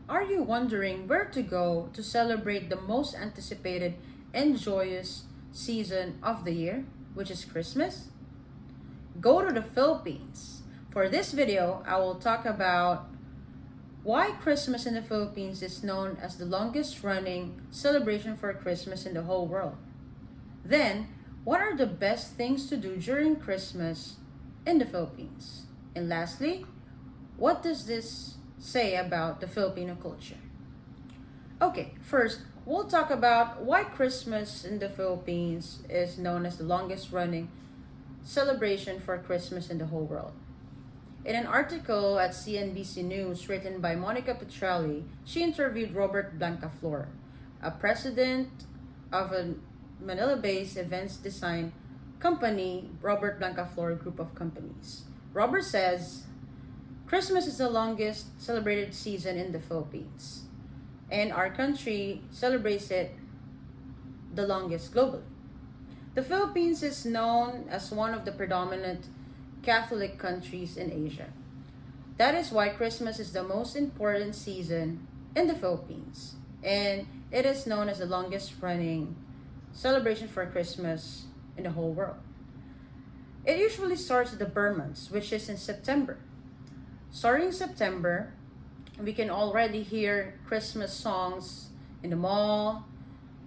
Are you wondering where to go to celebrate the most anticipated and joyous season of the year, which is Christmas? Go to the Philippines. For this video, I will talk about why Christmas in the Philippines is known as the longest running celebration for Christmas in the whole world. Then, what are the best things to do during Christmas in the Philippines? And lastly, what does this say about the Filipino culture? Okay, first, we'll talk about why Christmas in the Philippines is known as the longest running celebration for Christmas in the whole world. In an article at CNBC News written by Monica Petrelli, she interviewed Robert Blancaflor, a president of a Manila-based events design company, Robert Blancaflor Group of Companies. Robert says, Christmas is the longest celebrated season in the Philippines, and our country celebrates it the longest globally. The Philippines is known as one of the predominant Catholic countries in Asia. That is why Christmas is the most important season in the Philippines, and it is known as the longest running celebration for Christmas in the whole world. It usually starts at the Burr months, which is in September. Starting in September, we can already hear Christmas songs in the mall.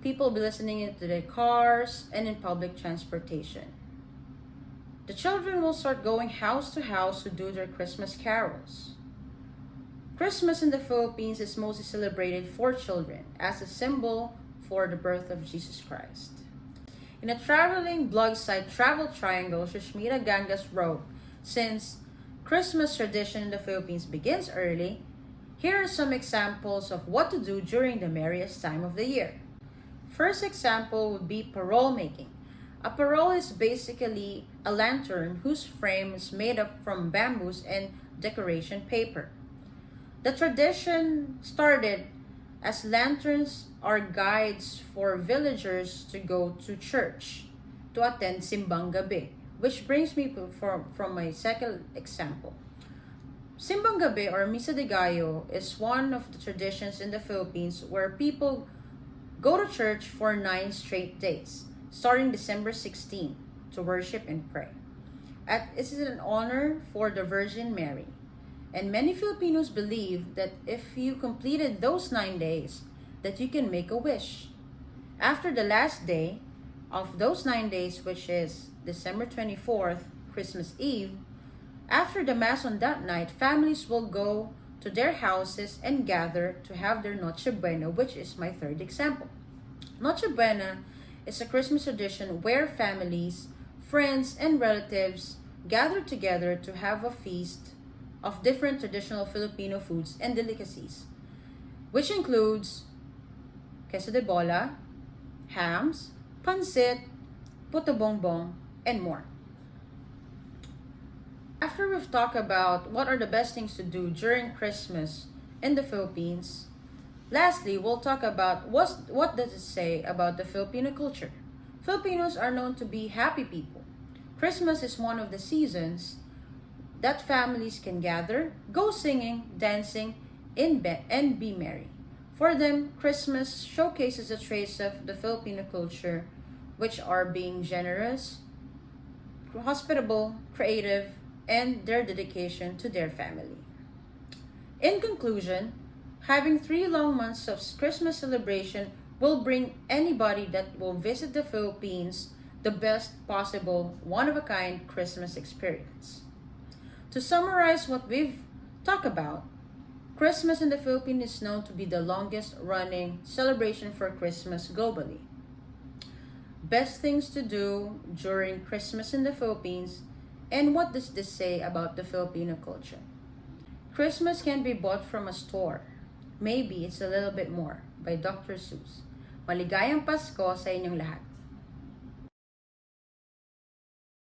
People will be listening it to their cars and in public transportation. The children will start going house to house to do their Christmas carols. Christmas in the Philippines is mostly celebrated for children as a symbol for the birth of Jesus Christ. In a traveling blog site, Travel Triangle, Shushmita Gangas wrote, since Christmas tradition in the Philippines begins early, here are some examples of what to do during the merriest time of the year. First example would be parole making. A parole is basically a lantern whose frame is made up from bamboos and decoration paper. The tradition started as lanterns are guides for villagers to go to church to attend Simbang Gabi, which brings me from my second example. Simbang Gabi or Misa de Gallo is one of the traditions in the Philippines where people go to church for 9 straight days, starting December 16, to worship and pray. It is an honor for the Virgin Mary. And many Filipinos believe that if you completed those 9 days, that you can make a wish. After the last day of those 9 days, which is December 24th, Christmas Eve, after the Mass on that night, families will go to their houses and gather to have their Noche Buena, which is my third example. Noche Buena is a Christmas tradition where families, friends, and relatives gather together to have a feast of different traditional Filipino foods and delicacies, which includes queso de bola, hams, pancit, puto bongbong, and more. After we've talked about what are the best things to do during Christmas in the Philippines, lastly, we'll talk about what does it say about the Filipino culture. Filipinos are known to be happy people. Christmas is one of the seasons that families can gather, go singing, dancing, and be merry. For them, Christmas showcases the traits of the Filipino culture, which are being generous, hospitable, creative, and their dedication to their family. In conclusion, having 3 long months of Christmas celebration will bring anybody that will visit the Philippines the best possible one-of-a-kind Christmas experience. To summarize what we've talked about, Christmas in the Philippines is known to be the longest running celebration for Christmas globally. Best things to do during Christmas in the Philippines, and what does this say about the Filipino culture? Christmas can be bought from a store. Maybe it's a little bit more by Dr. Seuss. Maligayang Pasko sa inyong lahat.